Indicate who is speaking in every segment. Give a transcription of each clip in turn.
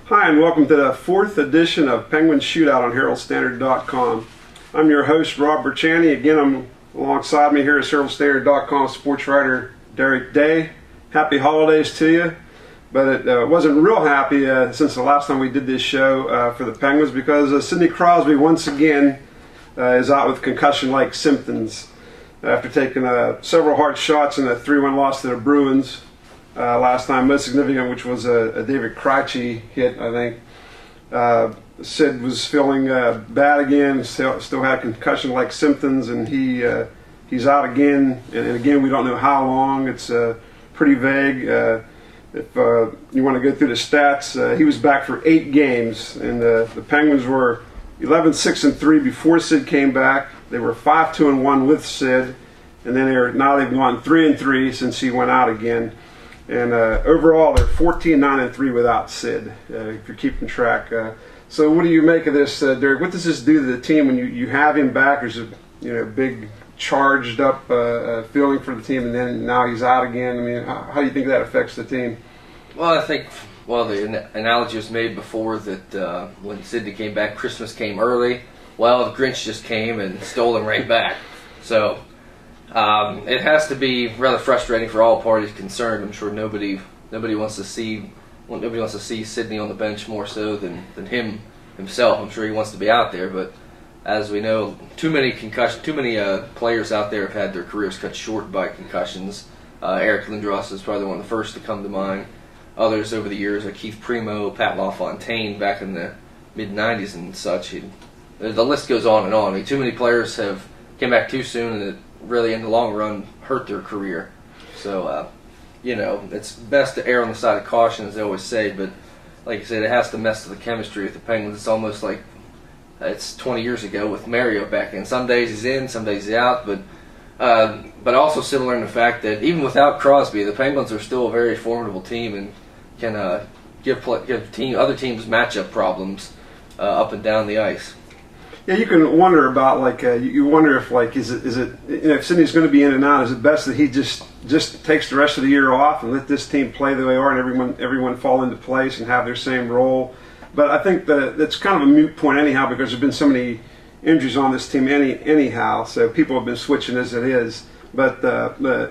Speaker 1: Hi, and welcome to the 4th edition of Penguins Shootout on Herald-Standard.com. I'm your host, Rob Burchianti. Again, I'm alongside me here is Herald-Standard.com sports writer Derek Day. Happy holidays to you. But it wasn't real happy since the last time we did this show for the Penguins because Sidney Crosby once again is out with concussion-like symptoms after taking several hard shots in a 3-1 loss to the Bruins. Last time, most significant, which was a David Krejci hit, I think. Sid was feeling bad again, still had concussion-like symptoms, and he's out again. And again, we don't know how long. It's pretty vague. If you want to go through the stats, he was back for 8 games, and the Penguins were 11-6-3 before Sid came back. They were 5-2-1 with Sid, and then now they've gone 3-3 since he went out again. And overall, they're 14-9-3 without Sid, if you're keeping track. So what do you make of this, Derek? What does this do to the team when you have him back? There's a big charged up feeling for the team, and then now he's out again. I mean, how do you think that affects the team?
Speaker 2: Well, I think, the analogy was made before that when Sidney came back, Christmas came early. Well, the Grinch just came and stole him right back. So it has to be rather frustrating for all parties concerned. I'm sure nobody wants to see Sidney on the bench more so than him himself. I'm sure he wants to be out there, but as we know, too many players out there have had their careers cut short by concussions. Eric Lindros is probably one of the first to come to mind. Others over the years, like Keith Primo, Pat LaFontaine back in the mid-'90s and such. The list goes on and on. I mean, too many players have came back too soon, and it really, in the long run, hurt their career. So, it's best to err on the side of caution, as they always say. But like I said, it has to mess with the chemistry with the Penguins. It's almost like it's 20 years ago with Mario back in. Some days he's in, some days he's out. But also similar in the fact that even without Crosby, the Penguins are still a very formidable team and can give other teams matchup problems up and down the ice.
Speaker 1: Yeah, you can wonder about you wonder if is it if Sidney's going to be in and out, is it best that he just takes the rest of the year off and let this team play the way they are and everyone fall into place and have their same role? But I think that's kind of a moot point anyhow because there's been so many injuries on this team anyhow, so people have been switching as it is. But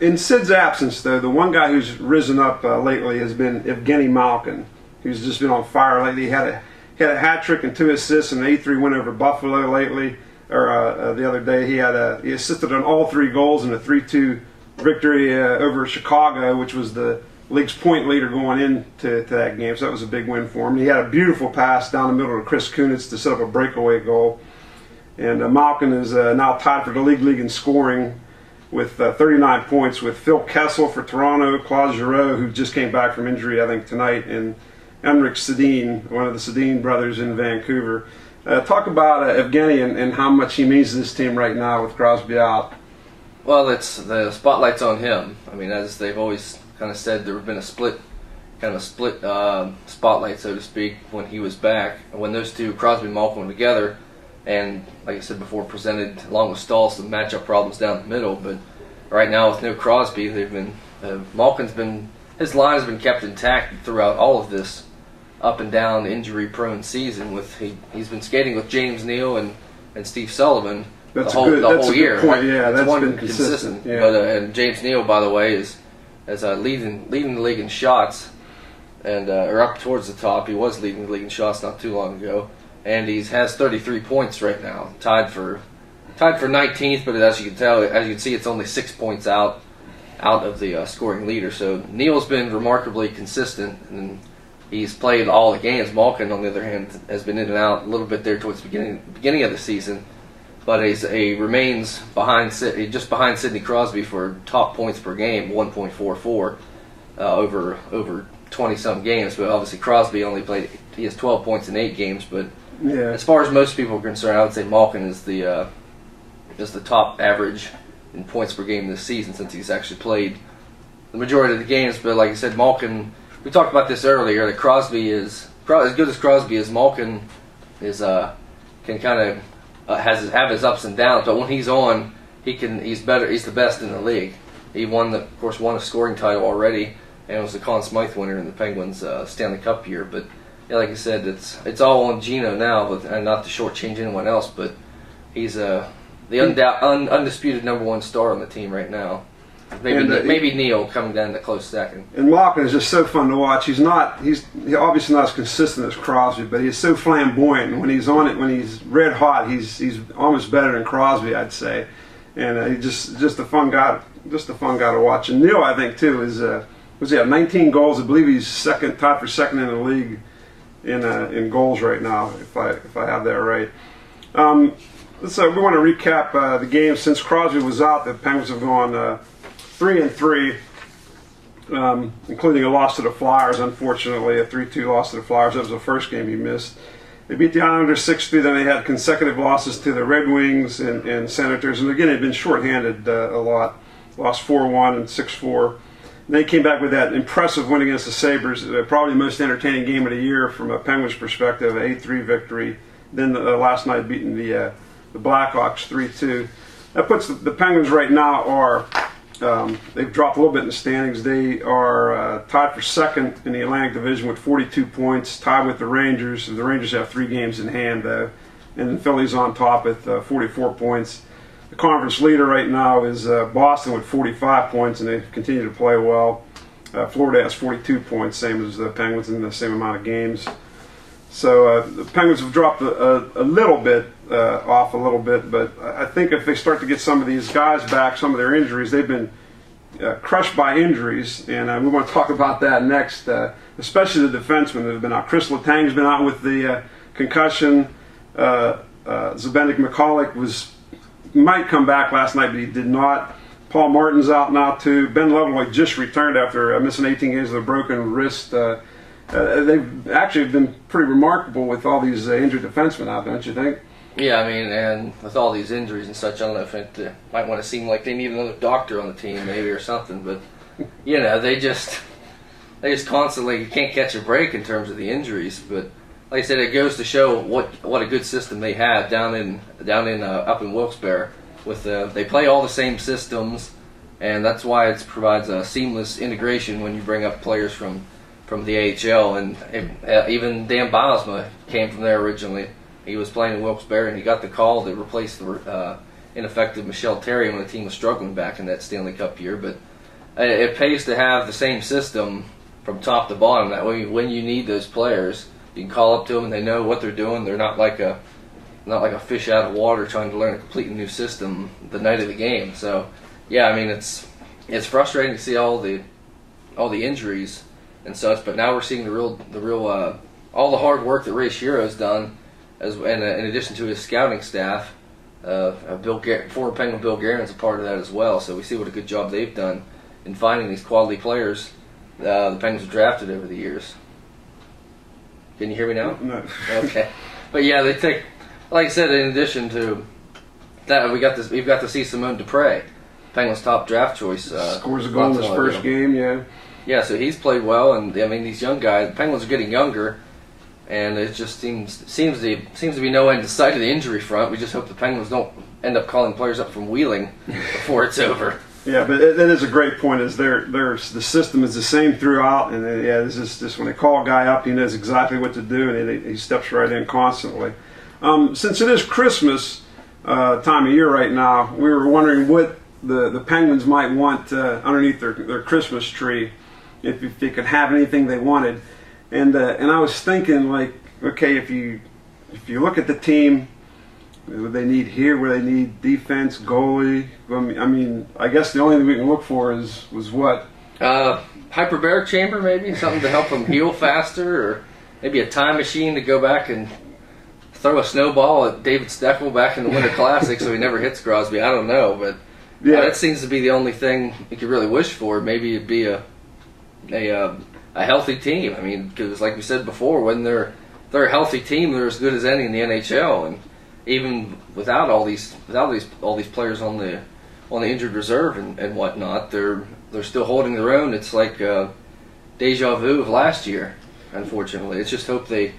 Speaker 1: in Sid's absence, though, the one guy who's risen up lately has been Evgeny Malkin, who's just been on fire lately. He had a hat trick and 2 assists in an 8-3 win over Buffalo lately. Or the other day, he assisted on all 3 goals in a 3-2 victory over Chicago, which was the league's point leader going into that game. So that was a big win for him. He had a beautiful pass down the middle to Chris Kunitz to set up a breakaway goal. And Malkin is now tied for the league in scoring with 39 points with Phil Kessel for Toronto, Claude Giroux, who just came back from injury, I think, tonight, and Henrik Sedin, one of the Sedin brothers in Vancouver. Talk about Evgeny and how much he means to this team right now with Crosby out.
Speaker 2: Well, the spotlight's on him. I mean, as they've always kind of said, there have been a split spotlight, so to speak, when he was back. When those two, Crosby and Malkin, were together, and like I said before, presented along with Stahl some matchup problems down the middle. But right now, with no Crosby, his line has been kept intact throughout all of this up and down injury-prone season. He's been skating with James Neal and Steve Sullivan the whole year.
Speaker 1: Point. Yeah, that's been consistent. Yeah.
Speaker 2: But and James Neal, by the way, is leading the league in shots, and or up towards the top. He was leading the league in shots not too long ago, and he has 33 points right now, tied for 19th. But as you can see, it's only 6 points out of the scoring leader. So Neal's been remarkably consistent, and he's played all the games. Malkin, on the other hand, has been in and out a little bit there towards the beginning of the season, but he remains just behind Sidney Crosby for top points per game, 1.44 over 20-some games. But obviously Crosby he has 12 points in 8 games. But as far as most people are concerned, I would say Malkin is the top average in points per game this season, since he's actually played the majority of the games. But like I said, Malkin, we talked about this earlier, that Crosby is as good as Crosby is. Malkin can kind of have his ups and downs, but when he's on, he's better. He's the best in the league. He won a scoring title already, and was the Conn Smythe winner in the Penguins Stanley Cup year. But yeah, like I said, it's all on Gino now, but and not to shortchange anyone else, but he's the undisputed number one star on the team right now. Maybe Neil coming down to close second.
Speaker 1: And Malkin is just so fun to watch. He's obviously not as consistent as Crosby, but he's so flamboyant. When he's on it, when he's red hot, he's almost better than Crosby, I'd say. And he's just a fun guy, to watch. And Neil, I think too, is was he at 19 goals? I believe he's tied for second in the league in goals right now, if I have that right. We want to recap the game since Crosby was out. The Penguins have gone 3-3, including a loss to the Flyers, unfortunately, a 3-2 loss to the Flyers. That was the first game he missed. They beat the Islanders 6-3, then they had consecutive losses to the Red Wings and Senators. And again, they've been shorthanded a lot. Lost 4-1 and 6-4. And they came back with that impressive win against the Sabres, probably the most entertaining game of the year from a Penguins perspective, an 8-3 victory. Then last night beating the Blackhawks 3-2. That puts the Penguins right now they've dropped a little bit in the standings. They are tied for second in the Atlantic Division with 42 points, tied with the Rangers. The Rangers have 3 games in hand, though. And then Philly's on top with 44 points. The conference leader right now is Boston with 45 points, and they continue to play well. Florida has 42 points, same as the Penguins in the same amount of games. So the Penguins have dropped a little bit off a little bit, but I think if they start to get some of these guys back, some of their injuries, they've been crushed by injuries, and we want to talk about that next, especially the defensemen that have been out. Chris Letang's been out with the concussion. Zbynek Michalek might come back last night, but he did not. Paul Martin's out now too. Ben Levenwood just returned after missing 18 games with a broken wrist. They've actually been pretty remarkable with all these injured defensemen out, don't you think?
Speaker 2: Yeah, I mean, and with all these injuries and such, I don't know if it might want to seem like they need another doctor on the team, maybe, or something. But they just constantly can't catch a break in terms of the injuries. But like I said, it goes to show what a good system they have up in Wilkes-Barre. They play all the same systems, and that's why it provides a seamless integration when you bring up players from the AHL, and even Dan Bylsma came from there originally. He was playing in Wilkes-Barre, and he got the call to replace the ineffective Michel Therrien when the team was struggling back in that Stanley Cup year. But it pays to have the same system from top to bottom. That way, when you need those players, you can call up to them, and they know what they're doing. They're not like a fish out of water trying to learn a completely new system the night of the game. So, yeah, I mean, it's frustrating to see all the injuries and such, but now we're seeing the real all the hard work that Ray Shiro's done, in addition to his scouting staff. Former Penguin Bill Guerin's a part of that as well. So we see what a good job they've done in finding these quality players the Penguins have drafted over the years. Can you hear me now?
Speaker 1: No.
Speaker 2: Okay, but yeah, they take, like I said, in addition to that, we've got to see Simone Dupre, Penguins' top draft choice.
Speaker 1: Scores a goal in his first game, yeah.
Speaker 2: Yeah, so he's played well, and I mean these young guys. The Penguins are getting younger, and it just seems to be no end in sight of the injury front. We just hope the Penguins don't end up calling players up from Wheeling before it's over.
Speaker 1: Yeah, but that is a great point. Is the system is the same throughout, and it's just when they call a guy up, he knows exactly what to do, and he steps right in constantly. Since it is Christmas time of year right now, we were wondering what the Penguins might want underneath their Christmas tree, if they could have anything they wanted. And I was thinking, like, okay, if you look at the team, what they need here, where they need defense, goalie. I mean, I guess the only thing we can look for was what?
Speaker 2: Hyperbaric chamber, maybe something to help them heal faster, or maybe a time machine to go back and throw a snowball at David Steckel back in the Winter Classic so he never hits Crosby. I don't know, but that seems to be the only thing you could really wish for. Maybe it'd be a healthy team. I mean, because like we said before, when they're a healthy team, they're as good as any in the NHL, and even without all these players on the injured reserve and whatnot, they're still holding their own. It's like deja vu of last year. Unfortunately, it's just hope they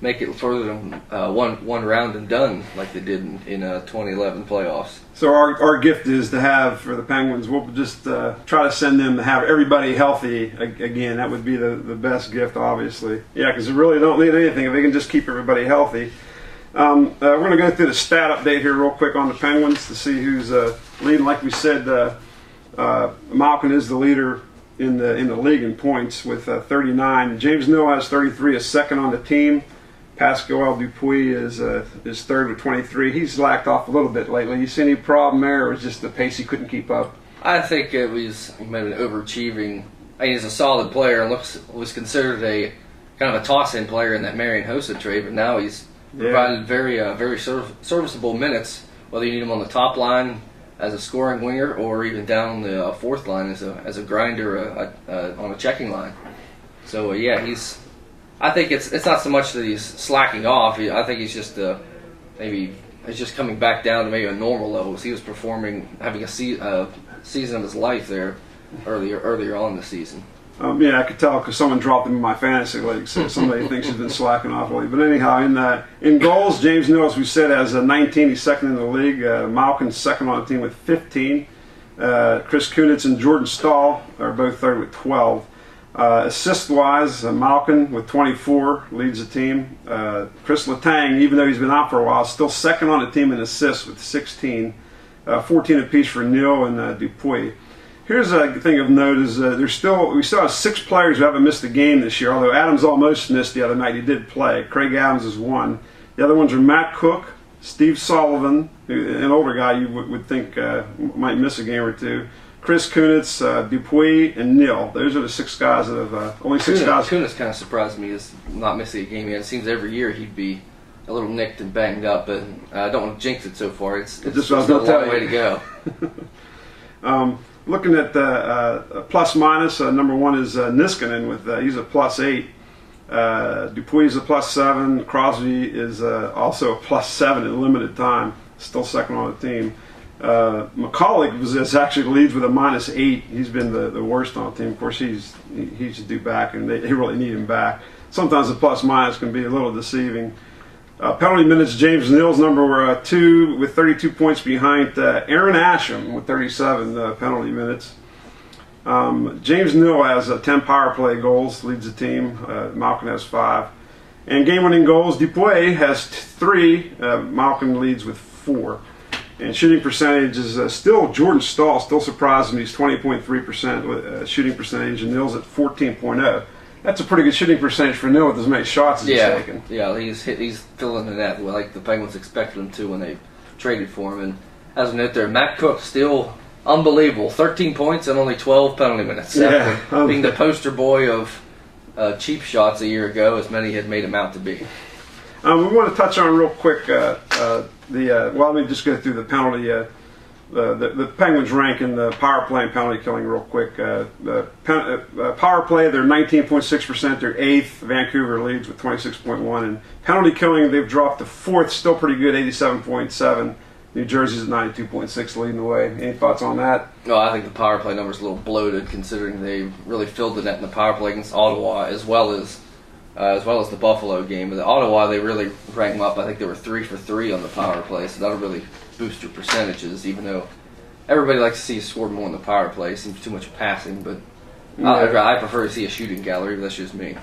Speaker 2: make it further than one round and done like they did in 2011 playoffs.
Speaker 1: So our gift is to have for the Penguins. We'll just try to send them to have everybody healthy again. That would be the best gift, obviously. Yeah, because they really don't need anything if they can just keep everybody healthy. We're going to go through the stat update here real quick on the Penguins to see who's leading. Like we said, Malkin is the leader in the league in points with 39. James Neal has 33, is second on the team. Pascal Dupuis is third with 23. He's lacked off a little bit lately. You see any problem there, or was just the pace he couldn't keep up?
Speaker 2: I think he might have been overachieving. I mean, he's a solid player and was considered a kind of a toss-in player in that Marian Hossa trade, but now he's provided very serviceable minutes, whether you need him on the top line as a scoring winger or even down the fourth line as a grinder on a checking line. So I think it's not so much that he's slacking off. I think he's just maybe he's just coming back down to maybe a normal level. He was having a season of his life there earlier on in the season.
Speaker 1: I could tell because someone dropped him in my fantasy league, so somebody thinks he's been slacking off lately. But anyhow, in goals, James Neal, as we said, has 19. He's second in the league. Malkin's second on the team with 15. Chris Kunitz and Jordan Stahl are both third with 12. Assist-wise, Malkin with 24 leads the team. Chris Letang, even though he's been out for a while, is still second on the team in assists with 16. 14 apiece for Neal and Dupuis. Here's a thing of note is we still have 6 players who haven't missed a game this year, although Adams almost missed the other night. He did play. Craig Adams is one. The other ones are Matt Cook, Steve Sullivan, an older guy you would think might miss a game or two, Chris Kunitz, Dupuis, and Neal. Those are the 6 guys that have only 6 guys.
Speaker 2: Kunitz kind of surprised me as not missing a game yet. It seems every year he'd be a little nicked and banged up, but I don't want to jinx it so far. It's just a long way to go.
Speaker 1: Looking at the plus minus, number 1 is Niskanen with he's a plus 8. Dupuis is a plus 7. Crosby is also a plus 7 in limited time, still second on the team. McCulloch actually leads with a minus 8. He's been the worst on the team. Of course, he's due back, and they really need him back. Sometimes the plus minus can be a little deceiving. Penalty minutes, James Neal's number 2 with 32 points behind Aaron Asham with 37 penalty minutes. James Neal has 10 power play goals, leads the team. Malkin has 5. And game-winning goals, Dupuis has 3. Malkin leads with 4. And shooting percentage is still Jordan Stahl, still surprising. He's 20.3% shooting percentage, and Neal's at 14.0. That's a pretty good shooting percentage for Neal with as many shots as he's taken.
Speaker 2: Yeah, he's filling the net like the Penguins expected him to when they traded for him. And as a note there, Matt Cook still unbelievable. 13 points and only 12 penalty minutes. After being the poster boy of cheap shots a year ago, as many had made him out to be.
Speaker 1: We want to touch on real quick let me just go through the penalty. The Penguins rank in the power play and penalty killing real quick. Power play, they're 19.6%. They're 8th. Vancouver leads with 26.1. And penalty killing, they've dropped to 4th. Still pretty good, 87.7. New Jersey's at 92.6, leading the way. Any thoughts on that?
Speaker 2: No, I think the power play number's a little bloated, considering they really filled the net in the power play against Ottawa, as well as the Buffalo game. But the Ottawa, they really ranked them up. I think they were 3 for 3 on the power play, so that'll really boost your percentages, even though everybody likes to see you score more in the power play. It seems too much passing, but I prefer to see a shooting gallery, but that's just me.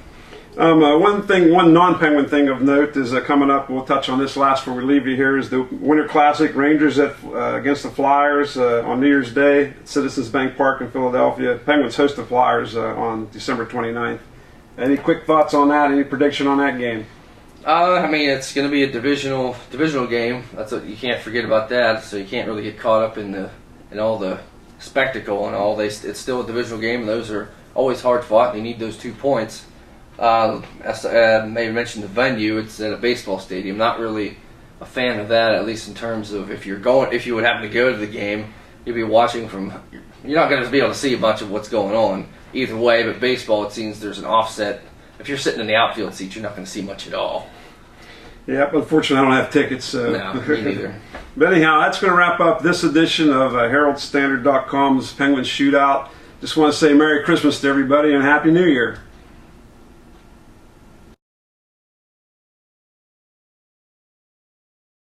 Speaker 1: One non-Penguin thing of note is coming up. We'll touch on this last before we leave you here. Is the Winter Classic, Rangers against the Flyers on New Year's Day at Citizens Bank Park in Philadelphia. Penguins host the Flyers on December 29th. Any quick thoughts on that? Any prediction on that game?
Speaker 2: I mean, it's going to be a divisional game. You can't forget about that. So you can't really get caught up in all the spectacle and all. It's still a divisional game, and those are always hard fought. And you need those 2 points. As I maybe mentioned the venue, it's at a baseball stadium. Not really a fan of that, at least in terms of if you would happen to go to the game, you'd be watching from. You're not going to be able to see a bunch of what's going on either way. But baseball, it seems there's an offset. If you're sitting in the outfield seats, you're not going to see much at all.
Speaker 1: Yeah, but unfortunately, I don't have tickets. So.
Speaker 2: No, me neither.
Speaker 1: But anyhow, that's going to wrap up this edition of Herald-Standard.com's Penguins Shootout. Just want to say Merry Christmas to everybody and Happy New Year.